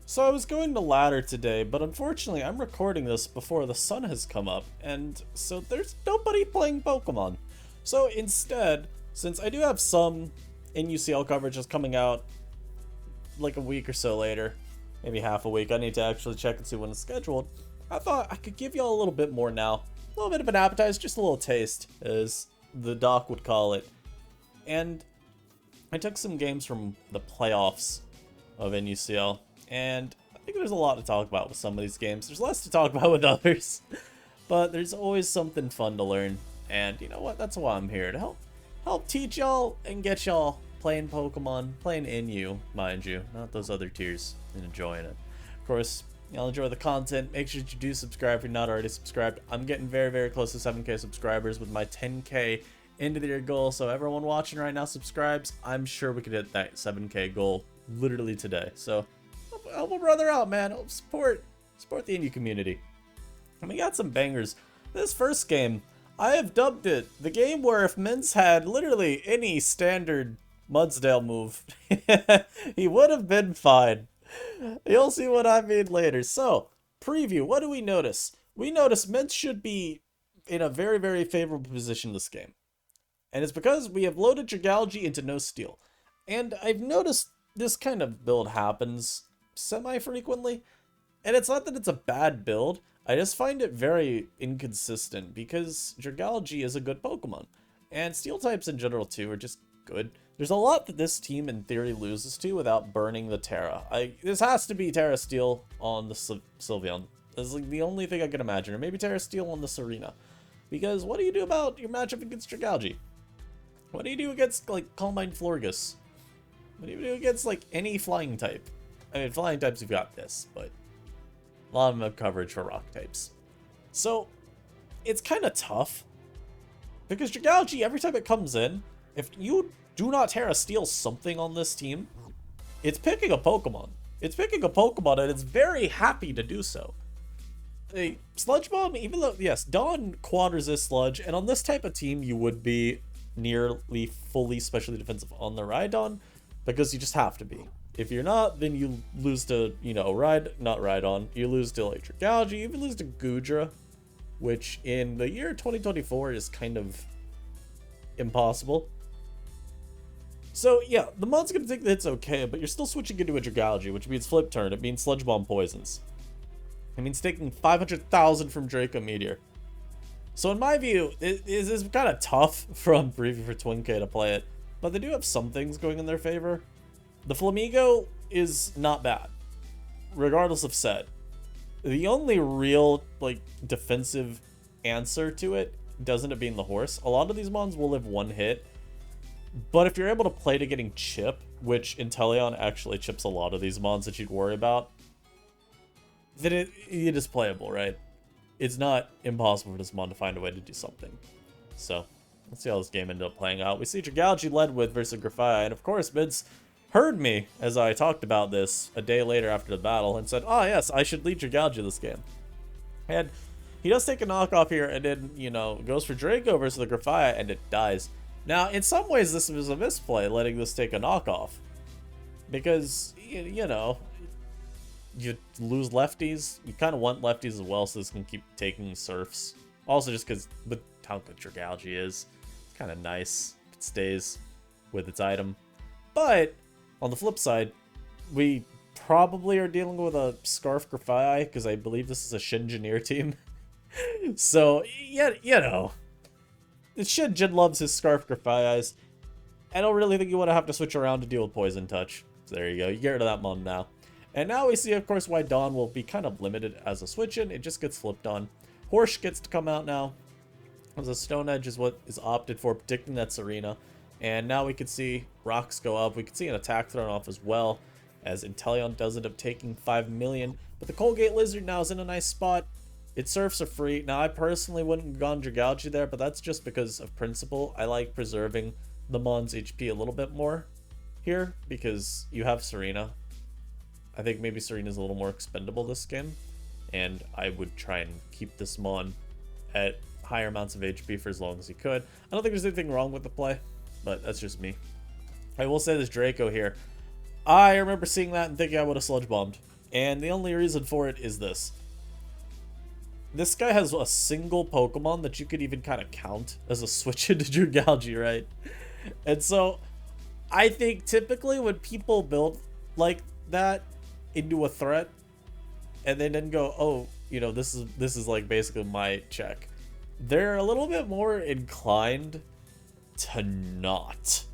So I was going to ladder today, but unfortunately I'm recording this before the sun has come up, and so there's nobody playing Pokemon. So instead, since I do have some NUCL coverage that's coming out like a week or so later, maybe half a week, I need to actually check and see when it's scheduled, I thought I could give y'all a little bit more now. A little bit of an appetizer, just a little taste, as the doc would call it. And I took some games from the playoffs of NUCL, and I think there's a lot to talk about with some of these games. There's less to talk about with others, but there's always something fun to learn. And you know what? That's why I'm here, to help teach y'all and get y'all playing Pokemon, playing NU, mind you, not those other tiers, and enjoying it. Of course, y'all enjoy the content. Make sure that you do subscribe if you're not already subscribed. I'm getting very, very close to 7K subscribers with my 10K into the year goal. So everyone watching right now subscribes. I'm sure we could hit that 7K goal literally today. So help a brother out, man. Help support the indie community. And we got some bangers. This first game, I have dubbed it the game where if Mintz had literally any standard Mudsdale move, he would have been fine. You'll see what I mean later. So, preview, what do we notice? We notice Mintz should be in a very, very favorable position this game. And it's because we have loaded Dragalge into no steal. And I've noticed this kind of build happens semi-frequently. And it's not that it's a bad build, I just find it very inconsistent because Dragalge is a good Pokemon. And Steel types in general too are just good. There's a lot that this team in theory loses to without burning the Terra. This has to be Terra Steel on the Sylveon. That's like the only thing I can imagine. Or maybe Terra Steel on the Serena. Because what do you do about your matchup against Dragalge? What do you do against, like, Calm Mind Florges? What do you do against, like, any flying type? I mean, flying types, you've got this, but a lot of them have coverage for rock types. So, it's kind of tough. Because Dragalge, every time it comes in, if you do not Terra Steel something on this team, it's picking a Pokemon. It's picking a Pokemon, and it's very happy to do so. A Sludge Bomb, even though, yes, Dawn quad resist Sludge, and on this type of team, you would be nearly fully specially defensive on the Rhydon, because you just have to be. If you're not, then you lose to, you know, not Rhydon, you lose to like Dragalge, you even lose to Goodra, which in the year 2024 is kind of impossible. So yeah, the mod's gonna think that's okay, but you're still switching into a Dragalge, which means Flip Turn, it means Sludge Bomb poisons. It means taking 500,000 from Draco Meteor. So in my view, it is kind of tough from preview for Twin K to play it, but they do have some things going in their favor. The Flamigo is not bad, regardless of set. The only real, like, defensive answer to it doesn't it being the horse. A lot of these mons will live one hit, but if you're able to play to getting chip, which Inteleon actually chips a lot of these mons that you'd worry about, then it is playable, right? It's not impossible for this mon to find a way to do something. So, let's see how this game ended up playing out. We see Dragalge led with versus Grafaiai, and of course, Mids heard me as I talked about this a day later after the battle and said, oh yes, I should lead Dragalge this game. And he does take a knockoff here and then, you know, goes for Draco versus the Grafaiai and it dies. Now, in some ways, this was a misplay, letting this take a knockoff. Because, you know, you lose lefties. You kind of want lefties as well, so this can keep taking surfs. Also, just because with how good Dragalge is, it's kind of nice if it stays with its item. But on the flip side, we probably are dealing with a Scarf Grafaiai because I believe this is a Shinjineer team. So, yeah, you know, Shinjin loves his Scarf Grafaiais. I don't really think you want to have to switch around to deal with Poison Touch. So there you go. You get rid of that mon now. And now we see, of course, why Dawn will be kind of limited as a switch-in. It just gets flipped on. Horsch gets to come out now. As a Stone Edge is what is opted for, predicting that Serena. And now we can see rocks go up. We can see an attack thrown off as well, as Inteleon does end up taking 5 million. But the Colgate Lizard now is in a nice spot. Its surfs are free. Now, I personally wouldn't have gone Dragalge there, but that's just because of principle. I like preserving the Mon's HP a little bit more here, because you have Serena. I think maybe Serena's a little more expendable this game, and I would try and keep this Mon at higher amounts of HP for as long as he could. I don't think there's anything wrong with the play, but that's just me. I will say this Draco here. I remember seeing that and thinking I would have Sludge Bombed. And the only reason for it is this. This guy has a single Pokemon that you could even kind of count as a switch into Dragalge, right? And so, I think typically when people build like that into a threat, and they then go, oh, you know, this is like basically my check, they're a little bit more inclined to not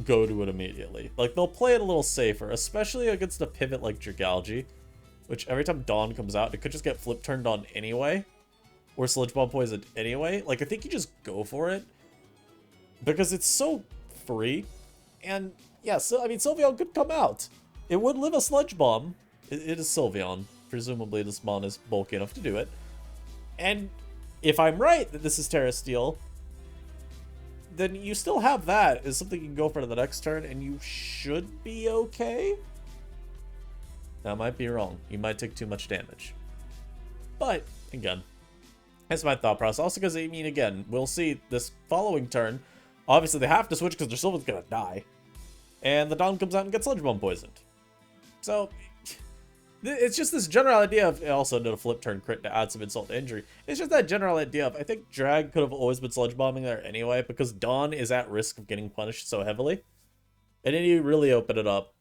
go to it immediately. Like, they'll play it a little safer, especially against a pivot like Dragalge, which every time Dawn comes out, it could just get flip turned on anyway, or Sludge Bomb poisoned anyway. Like, I think you just go for it, because it's so free. And yeah, so I mean, Sylveon could come out. It would live a Sludge Bomb. It is Sylveon. Presumably this mon is bulky enough to do it. And if I'm right that this is Terra Steel, then you still have that as something you can go for the next turn, and you should be okay. That might be wrong. You might take too much damage. But, again, that's my thought process. Also because, I mean, again, we'll see this following turn. Obviously, they have to switch because their Sylvan's going to die. And the Dawn comes out and gets Sludge Bomb poisoned. So, it's just this general idea of, it also did a flip turn crit to add some insult to injury. It's just that general idea of, I think Drag could have always been Sludge Bombing there anyway, because Dawn is at risk of getting punished so heavily. And then you really open it up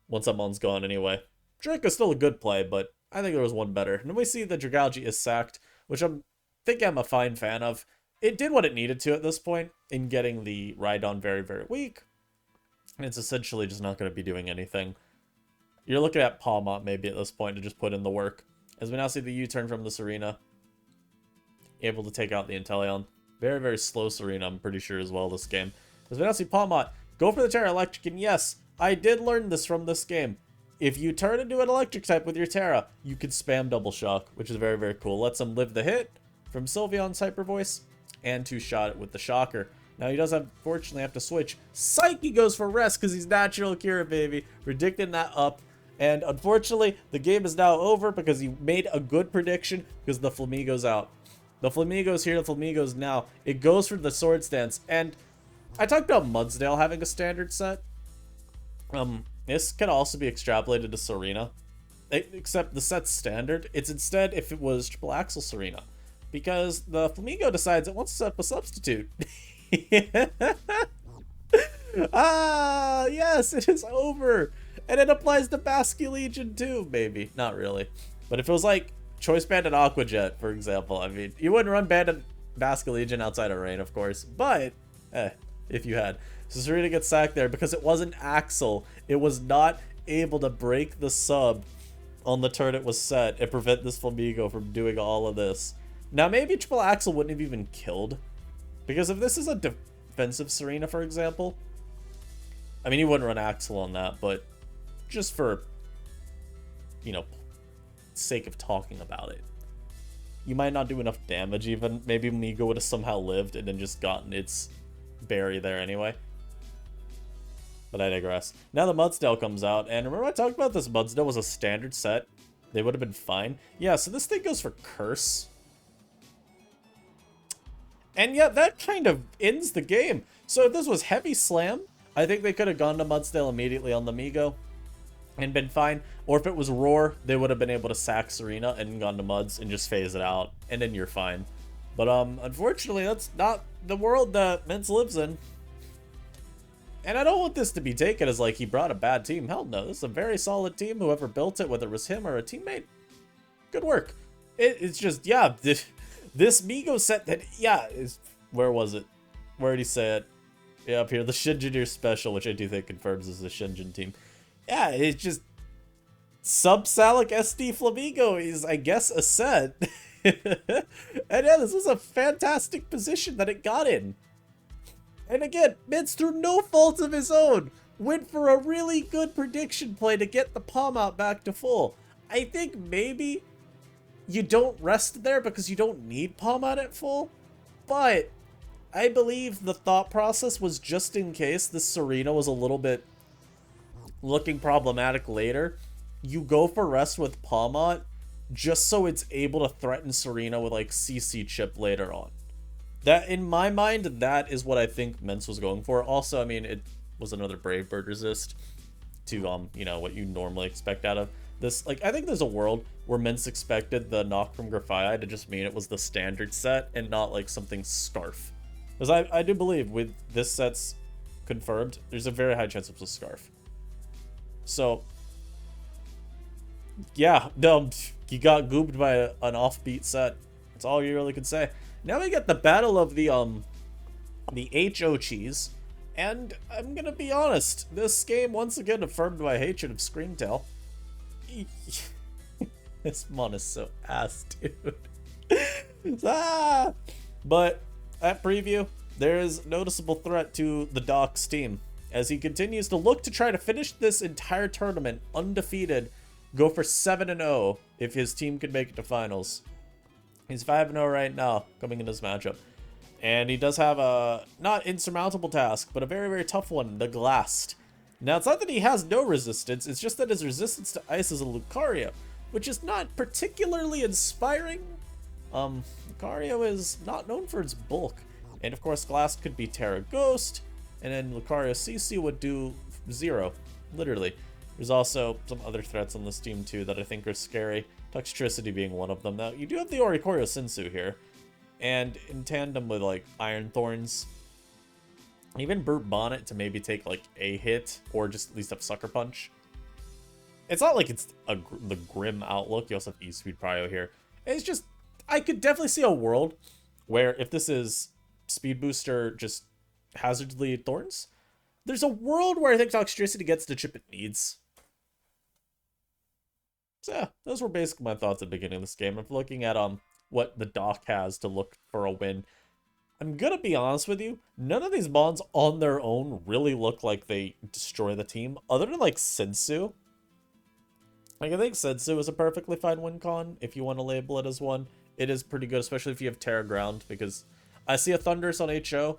once that mon's gone anyway. Drake is still a good play, but I think there was one better. And then we see that Dragalge is sacked, which I'm a fine fan of. It did what it needed to at this point in getting the Rhydon very, very weak. And it's essentially just not going to be doing anything. You're looking at Palmont maybe at this point to just put in the work. As we now see the U-turn from the Serena. Able to take out the Inteleon. Very, very slow Serena, I'm pretty sure, as well this game. As we now see Palmont go for the Terra Electric, and yes, I did learn this from this game. If you turn into an electric type with your Terra, you can spam Double Shock, which is very, very cool. Lets him live the hit from Sylveon's Hyper Voice, and two-shot it with the Shocker. Now he does unfortunately have to switch. Psyche goes for rest because he's natural cure, baby. Predicting that up. And unfortunately, the game is now over because he made a good prediction because the Flamigo's out. The Flamigo's here, the Flamigo's now. It goes for the Sword Stance. And I talked about Mudsdale having a standard set. This can also be extrapolated to Serena. Except the set's standard. It's instead if it was Triple Axle Serena. Because the Flamigo decides it wants to set up a substitute. Ah, yes, it is over. And it applies to Basculegion too, maybe. Not really. But if it was like Choice Banded Aqua Jet, for example, I mean, you wouldn't run Banded Basculegion outside of rain, of course. But, if you had. So Serena gets sacked there because it wasn't Axel. It was not able to break the sub on the turn it was set and prevent this Flamigo from doing all of this. Now, maybe Triple Axel wouldn't have even killed. Because if this is a defensive Serena, for example, I mean, he wouldn't run Axel on that, but just for, you know, sake of talking about it, you might not do enough damage even. Maybe Migo would have somehow lived and then just gotten its berry there anyway. But I digress. Now the Mudsdale comes out, and remember I talked about this Mudsdale was a standard set? They would have been fine. Yeah, so this thing goes for Curse. And yeah, that kind of ends the game. So if this was Heavy Slam, I think they could have gone to Mudsdale immediately on the Migo and been fine. Or if it was Roar, they would have been able to sack Serena and gone to Muds and just phase it out, and then you're fine. But unfortunately, that's not the world that Mintz lives in. And I don't want this to be taken as like he brought a bad team. Hell no, this is a very solid team. Whoever built it, whether it was him or a teammate, good work. It's just, yeah, this Migo set that, yeah, is, where was it? Where did he say it? Yeah, up here, the Shinjin Special, which I do think confirms is the Shinjin team. Yeah, it's just, Sub-Salic SD Flamigo is, I guess, a set. And yeah, this was a fantastic position that it got in. And again, Mintz, through no fault of his own, went for a really good prediction play to get the palm out back to full. I think maybe you don't rest there because you don't need palm out at full, but I believe the thought process was just in case this Serena was a little bit looking problematic later, you go for rest with Palmont just so it's able to threaten Serena with like CC chip later on. That, in my mind, that is what I think Mintz was going for. Also, I mean, it was another Brave Bird resist to, you know, what you normally expect out of this, like, I think there's a world where Mints expected the knock from Grafii to just mean it was the standard set and not like something Scarf. Because I do believe with this set's confirmed, there's a very high chance it's a Scarf. So, yeah, no, you got gooped by an offbeat set. That's all you really could say. Now we get the battle of the HO cheese. And I'm gonna be honest, this game once again affirmed my hatred of Screamtail. This mon is so ass, dude. But at preview, there is noticeable threat to the Doc's team as he continues to look to try to finish this entire tournament undefeated, go for 7-0 if his team could make it to finals. He's 5-0 right now coming in this matchup. And he does have a not insurmountable task, but a very, very tough one, the Glassed. Now, it's not that he has no resistance, it's just that his resistance to ice is a Lucario, which is not particularly inspiring. Lucario is not known for its bulk. And of course, Glassed could be Terra Ghost, and then Lucario CC would do 0, literally. There's also some other threats on this team too that I think are scary, Toxtricity being one of them. Now, you do have the Oricorio Sensu here. And in tandem with, like, Iron Thorns, even Brute Bonnet to maybe take, like, a hit, or just at least have Sucker Punch. It's not like it's the grim outlook. You also have E-Speed Prio here. It's just, I could definitely see a world where if this is Speed Booster just hazardly Thorns, there's a world where I think Toxtricity gets the chip it needs. So, yeah, those were basically my thoughts at the beginning of this game. I'm looking at, what the Doc has to look for a win. I'm gonna be honest with you, none of these mons on their own really look like they destroy the team, other than like Sensu. Like, I think Sensu is a perfectly fine win con, if you want to label it as one. It is pretty good, especially if you have Terra Ground, because I see a Thundurus on HO,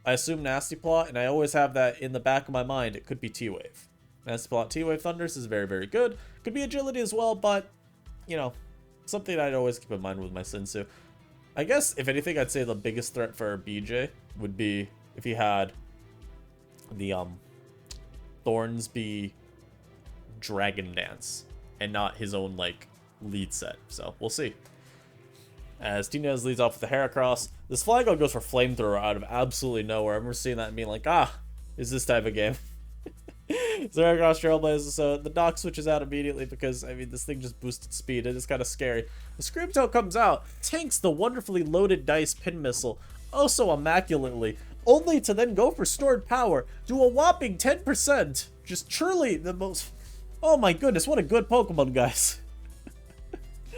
I assume Nasty Plot, and I always have that in the back of my mind, it could be T-Wave. Nasty Plot, T-Wave, Thundurus is very, very good. Could be Agility as well, but, you know, something I'd always keep in mind with my Sensu. I guess, if anything, I'd say the biggest threat for BJ would be if he had the Thorns be Dragon Dance and not his own, like, lead set. So, we'll see. As Tinez leads off with the Heracross, this Flamigo goes for Flamethrower out of absolutely nowhere. I remember seeing that and being like, is this type of game? So Heracross Trailblazer, so the Doc switches out immediately because, I mean, this thing just boosted speed. It is kind of scary. The Screamtail comes out, tanks the wonderfully loaded Dice Pin Missile, also immaculately, only to then go for stored power, do a whopping 10%. Just truly the most... Oh my goodness, what a good Pokemon, guys.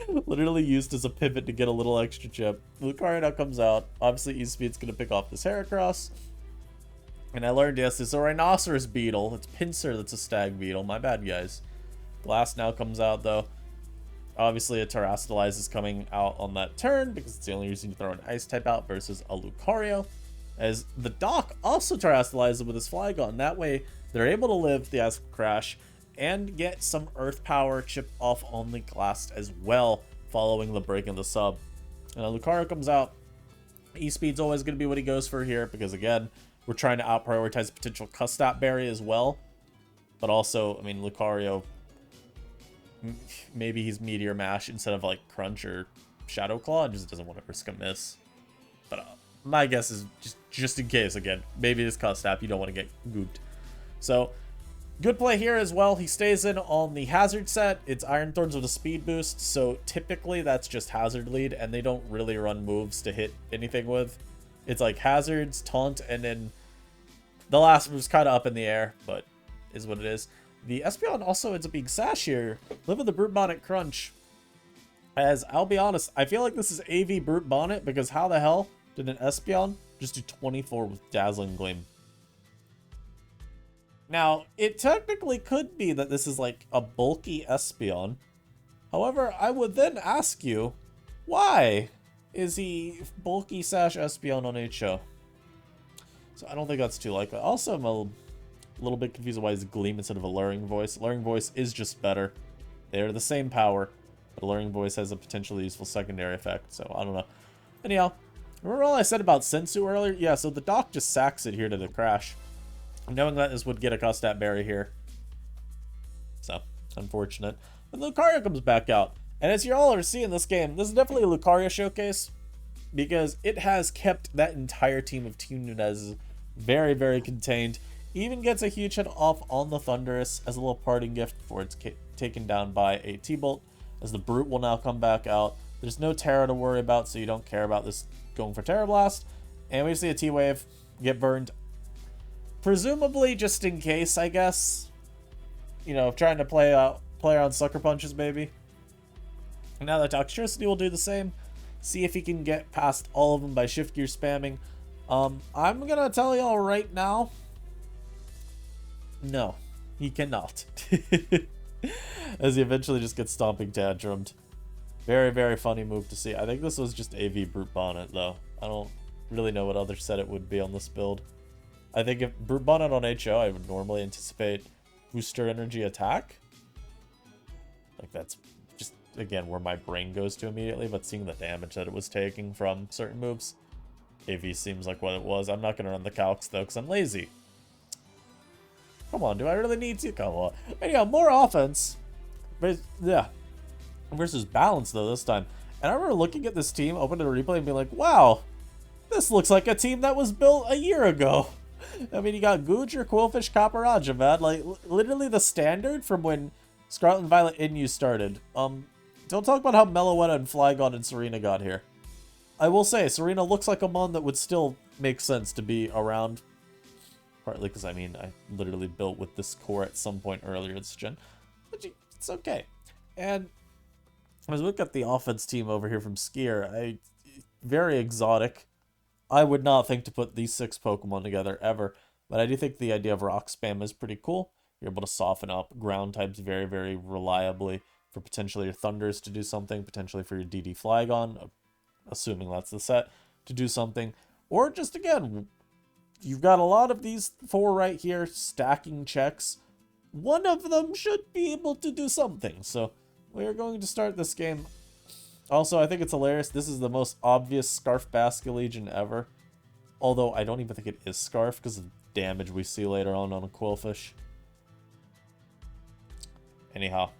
Literally used as a pivot to get a little extra chip. Lucario now comes out. Obviously, E-Speed's going to pick off this Heracross. And I learned, yes, it's a Rhinoceros Beetle. It's Pinsir that's a Stag Beetle. My bad, guys. Glass now comes out, though. Obviously, a Terrastalize is coming out on that turn because it's the only reason you throw an Ice-type out versus a Lucario. As the Doc also Terrastalizes with his Flygon. That way, they're able to live the Ice Crash and get some Earth Power chip off on the Glass as well, following the break in the sub. And Lucario comes out. E-Speed's always going to be what he goes for here because, again, we're trying to out-prioritize potential Custap Berry as well. But also, I mean, Lucario, maybe he's Meteor Mash instead of, like, Crunch or Shadow Claw and just doesn't want to risk a miss. But my guess is just in case, again, maybe this Custap, you don't want to get gooped. So, good play here as well. He stays in on the Hazard set. It's Iron Thorns with a speed boost, so typically that's just Hazard lead, and they don't really run moves to hit anything with. It's like Hazards, Taunt, and then the last move's kind of up in the air, but is what it is. The Espeon also ends up being Sash here. Live with the Brute Bonnet Crunch. As, I'll be honest, I feel like this is AV Brute Bonnet, because how the hell did an Espeon just do 24 with Dazzling Gleam? Now, it technically could be that this is like a bulky Espeon. However, I would then ask you, why is he bulky Sash Espeon on HO? So I don't think that's too likely. Also, I'm a little bit confused why it's Gleam instead of Alluring Voice. Alluring Voice is just better. They're the same power, but Alluring Voice has a potentially useful secondary effect, so I don't know. Anyhow, remember all I said about Sensu earlier? Yeah, so the Doc just sacks it here to the Crash, knowing that this would get a Custap Berry here. So, unfortunate. And Lucario comes back out. And as you all are seeing this game, this is definitely a Lucario showcase because it has kept that entire team of Team Nunez very, very contained. Even gets a huge hit off on the Thunderous as a little parting gift before it's taken down by a T-Bolt, as the Brute will now come back out. There's no Terra to worry about, so you don't care about this going for Terra Blast. And we see a T-Wave get burned. Presumably just in case, I guess. You know, trying to play around Sucker Punches, maybe. Now the Toxtricity will do the same. See if he can get past all of them by Shift Gear spamming. I'm gonna tell y'all right now, no, he cannot. As he eventually just gets Stomping Tantrumed. Very, very funny move to see. I think this was just AV Brute Bonnet, though. I don't really know what other set it would be on this build. I think if Brute Bonnet on HO, I would normally anticipate Booster Energy Attack. Like, that's just, again, where my brain goes to immediately, but seeing the damage that it was taking from certain moves, AV seems like what it was. I'm not going to run the calcs, though, because I'm lazy. Come on, do I really need to? Come on. Anyhow, more offense. But, yeah. Versus balance, though, this time. And I remember looking at this team, opening a replay, and being like, wow, this looks like a team that was built a year ago. I mean, you got Goodra, Quillfish, Copperajah, man. Like, literally the standard from when Scarlet and Violet Inu started. Don't talk about how Meloetta and Flygon and Serena got here. I will say, Serena looks like a mon that would still make sense to be around. Partly because, I mean, I literally built with this core at some point earlier this gen. But it's okay. And as we look at the offense team over here from Skier, very exotic. I would not think to put these 6 Pokemon together ever. But I do think the idea of Rock Spam is pretty cool. You're able to soften up ground types very, very reliably for potentially your Thunders to do something, potentially for your DD Flygon, assuming that's the set, to do something. Or just, again, you've got a lot of these 4 right here stacking checks. One of them should be able to do something. So we are going to start this game. Also, I think it's hilarious. This is the most obvious Scarf Basculegion ever. Although I don't even think it is Scarf because of damage we see later on a Quillfish. Anyhow.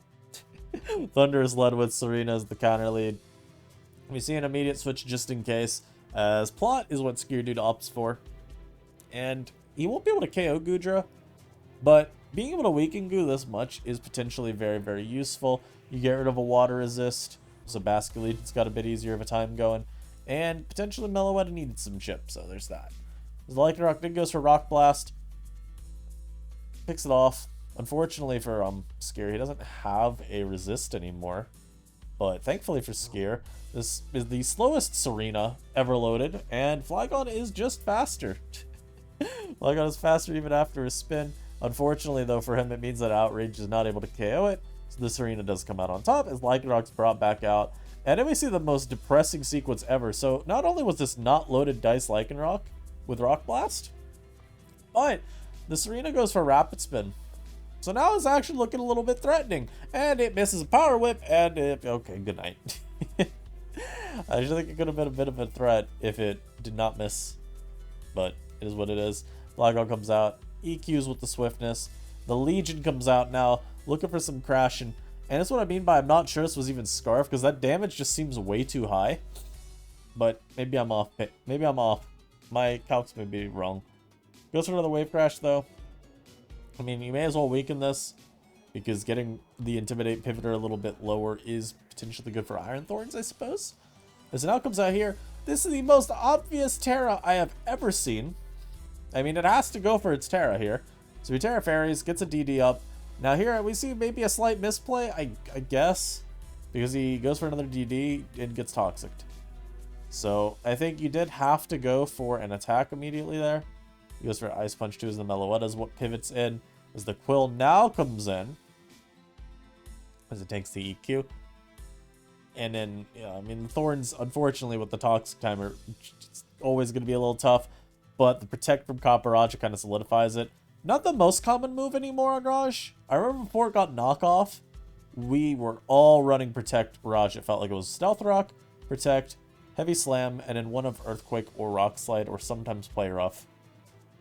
Thunder is led with Serena as the counter lead. We see an immediate switch just in case, as Plot is what Skier opts for. And he won't be able to KO Goodra, but being able to weaken Goo this much is potentially very, very useful. You get rid of a water resist, so Basculegion's got a bit easier of a time going, and potentially Meloetta needed some chip, so there's that. The Lycanroc then goes for Rock Blast, picks it off. Unfortunately for Skier, he doesn't have a resist anymore, but thankfully for Skier, this is the slowest Serena ever loaded, and Flygon is just faster. Flygon is faster even after a spin. Unfortunately, though, for him, it means that Outrage is not able to KO it. So the Serena does come out on top as Lycanroc's brought back out. And then we see the most depressing sequence ever. So not only was this not loaded dice Lycanroc with Rock Blast, but the Serena goes for Rapid Spin. So now it's actually looking a little bit threatening. And it misses a Power Whip, and okay, good night. I just think it could have been a bit of a threat if it did not miss. But it is what it is. Flygon comes out. EQs with the swiftness. The Legion comes out now, looking for some crashing. And that's what I mean by I'm not sure this was even Scarf, because that damage just seems way too high. But maybe I'm off. Maybe I'm off. My calcs may be wrong. Goes for another Wave Crash, though. I mean, you may as well weaken this, because getting the Intimidate Pivoter a little bit lower is potentially good for Iron Thorns, I suppose. As it now comes out here, this is the most obvious Terra I have ever seen. I mean, it has to go for its Terra here. So he Terra Fairies, gets a DD up. Now here we see maybe a slight misplay, I guess, because he goes for another DD and gets Toxiced. So I think you did have to go for an attack immediately there. He goes for Ice Punch 2 as the Meloetta is what pivots in, as the Quill now comes in, as it takes the EQ. And then, yeah, I mean, the Thorns, unfortunately, with the Toxic Timer, it's always going to be a little tough. But the Protect from Copperajah kind of solidifies it. Not the most common move anymore on Raj. I remember before it got knockoff, we were all running Protect Raj. It felt like it was Stealth Rock, Protect, Heavy Slam, and then one of Earthquake or Rock Slide, or sometimes Play Rough,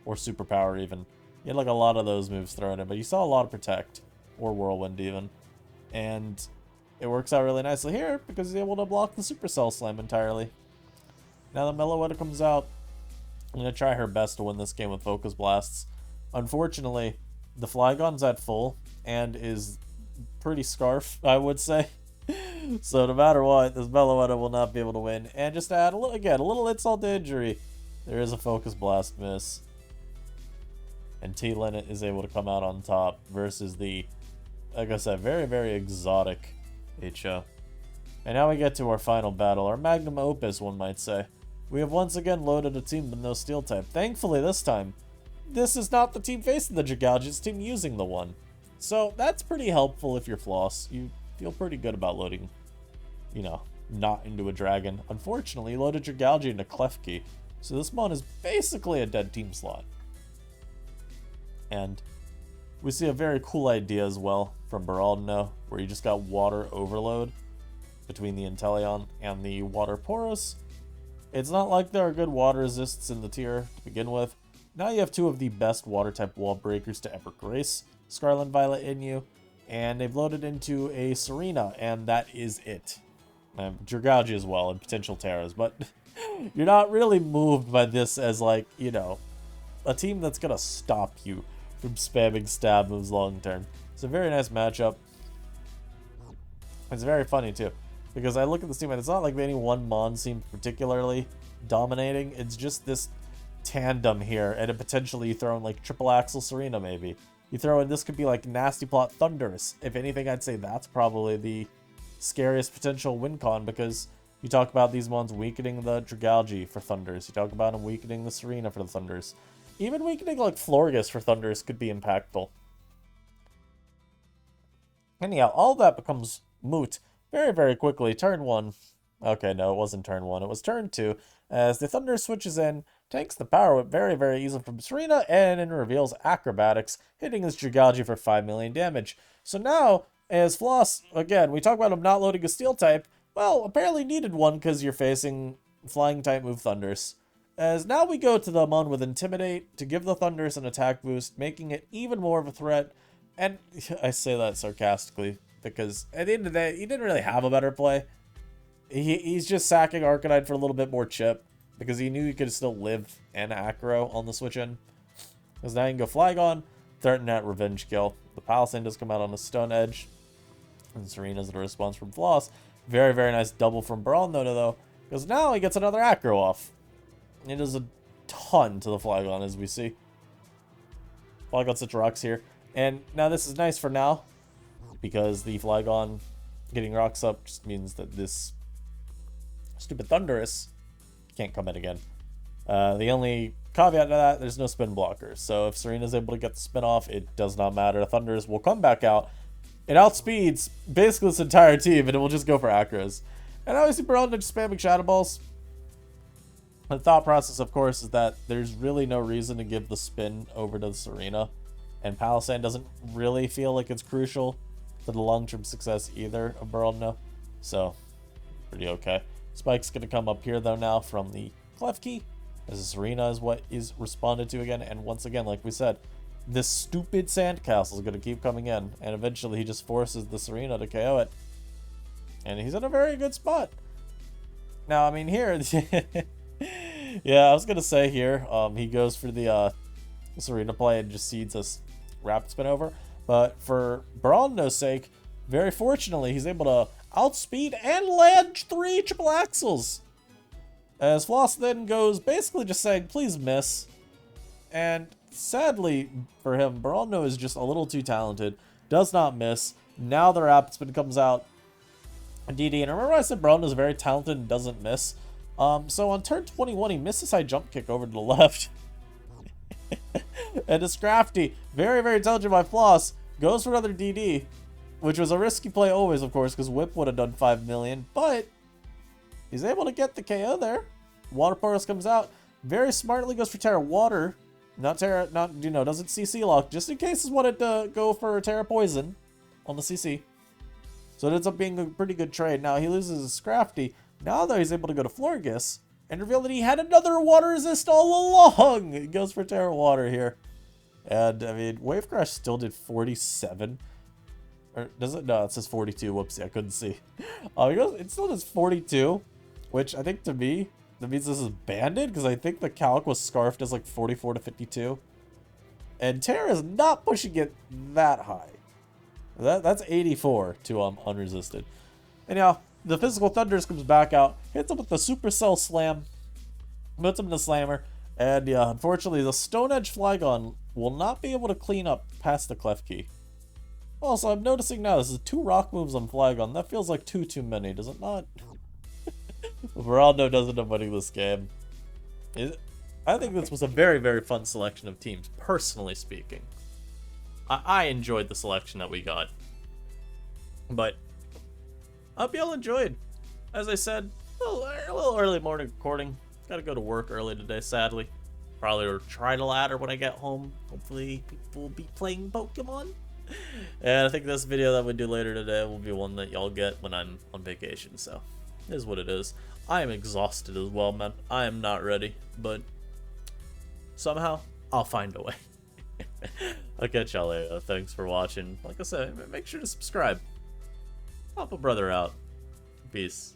or Superpower even. You had like a lot of those moves thrown in, but you saw a lot of Protect, or Whirlwind even. And it works out really nicely here because he's able to block the Supercell Slam entirely. Now that Meloetta comes out, I'm going to try her best to win this game with Focus Blasts. Unfortunately, the Flygon's at full and is pretty scarf, I would say. So no matter what, this Meloetta will not be able to win. And just to add a little insult to injury, there is a Focus Blast miss. And T-Linnet is able to come out on top versus the, like I said, very, very exotic HO. And now we get to our final battle, our magnum opus, one might say. We have once again loaded a team with no steel type. Thankfully this time, this is not the team facing the Dragalge, it's the team using the one. So that's pretty helpful if you're Floss. You feel pretty good about loading, you know, not into a dragon. Unfortunately, you loaded Dragalge into Klefki, so this mon is basically a dead team slot. And we see a very cool idea as well from Baraldno, where you just got water overload between the Inteleon and the water Porous. It's not like there are good water resists in the tier to begin with. Now you have two of the best water type wall breakers to ever grace Scarlet and Violet in you, and they've loaded into a Serena, and that is it. Dragalge as well, and potential Terras, but you're not really moved by this as, like, you know, a team that's gonna stop you from spamming stab moves long term. It's a very nice matchup. It's very funny too, because I look at this team and it's not like any one mon seems particularly dominating. It's just this tandem here, and then potentially you throw in like triple axle Serena maybe. You throw in, this could be like Nasty Plot Thunderous. If anything, I'd say that's probably the scariest potential win con, because you talk about these mons weakening the Dragalge for Thunders. You talk about them weakening the Serena for the Thunders. Even weakening like Florges for Thunders could be impactful. Anyhow, all that becomes moot very, very quickly. Turn 1. Okay, no, it wasn't turn 1. It was turn 2. As the Thunder switches in, takes the Power Whip very, very easily from Serena, and then reveals Acrobatics, hitting his Dragalge for 5 million damage. So now, as Floss, again, we talk about him not loading a Steel type. Well, apparently needed one because you're facing Flying type move Thunders. As now we go to the mon with Intimidate to give the Thunders an attack boost, making it even more of a threat. And I say that sarcastically, because at the end of the day, he didn't really have a better play. He's just sacking Arcanine for a little bit more chip, because he knew he could still live and Acro on the switch in. Because now you can go Flygon, threaten that revenge kill. The Palisade does come out on a Stone Edge, and Serena's the response from Floss. Very, very nice double from Baraldno though, because now he gets another Acro off. It does a ton to the Flygon, as we see. Flygon such rocks here. And now this is nice for now, because the Flygon getting rocks up just means that this stupid Thundurus can't come in again. The only caveat to that, there's no spin blockers. So if Serena's able to get the spin off, it does not matter. Thundurus will come back out. It outspeeds basically this entire team, and it will just go for Acros. And obviously Baraldno just spamming Shadow Balls. The thought process, of course, is that there's really no reason to give the spin over to the Serena. And Palisade doesn't really feel like it's crucial to the long-term success either of Baraldno. So, pretty okay. Spike's going to come up here, though, now from the Klefki, as the Serena is what is responded to again. And once again, like we said, this stupid Sandcastle is going to keep coming in. And eventually he just forces the Serena to KO it. And he's in a very good spot. Now, I mean, here... yeah, I was going to say here, he goes for the Serena play and just seeds us Rapid Spin over. But for Baraldno's sake, very fortunately, he's able to outspeed and land 3 triple axles. As Floss then goes basically just saying, please miss. And sadly for him, Baraldno is just a little too talented. Does not miss. Now the Rapid Spin comes out. DD, and remember I said Baraldno's very talented and doesn't miss? So on turn 21, he misses high jump kick over to the left. And it's crafty, very, very intelligent by Floss, goes for another DD, which was a risky play always, of course, because Whip would have done 5 million, but he's able to get the KO there. Water Porous comes out, very smartly goes for Terra Water, not, you know, doesn't CC lock, just in case he's wanted to go for Terra Poison on the CC. So it ends up being a pretty good trade. Now he loses his Scrafty. Now though he's able to go to Florges and reveal that he had another water resist all along. He goes for Terra Water here. And I mean, Wave Crash still did 47. Or does it? No, it says 42. Whoopsie, I couldn't see. It still says 42, which I think to me, that means this is banded, because I think the calc was scarfed as like 44 to 52. And Terra is not pushing it that high. That's 84 to unresisted. Anyhow, the physical Thunders comes back out, hits him with the Supercell Slam, puts him in the Slammer, and yeah, unfortunately the Stone Edge Flygon will not be able to clean up past the Clef Key. Also, I'm noticing now this is 2 rock moves on Flygon. That feels like too many, does it not? Veraldo doesn't end up winning this game. I think this was a very fun selection of teams, personally speaking. I enjoyed the selection that we got. But I hope y'all enjoyed. As I said, a little early morning recording. Gotta go to work early today, sadly. Probably try to ladder when I get home. Hopefully people will be playing Pokemon. And I think this video that we do later today will be one that y'all get when I'm on vacation, so it is what it is. I am exhausted as well, man. I am not ready, but somehow I'll find a way. I'll catch y'all later. Thanks for watching. Like I said, make sure to subscribe. Help a brother out. Peace.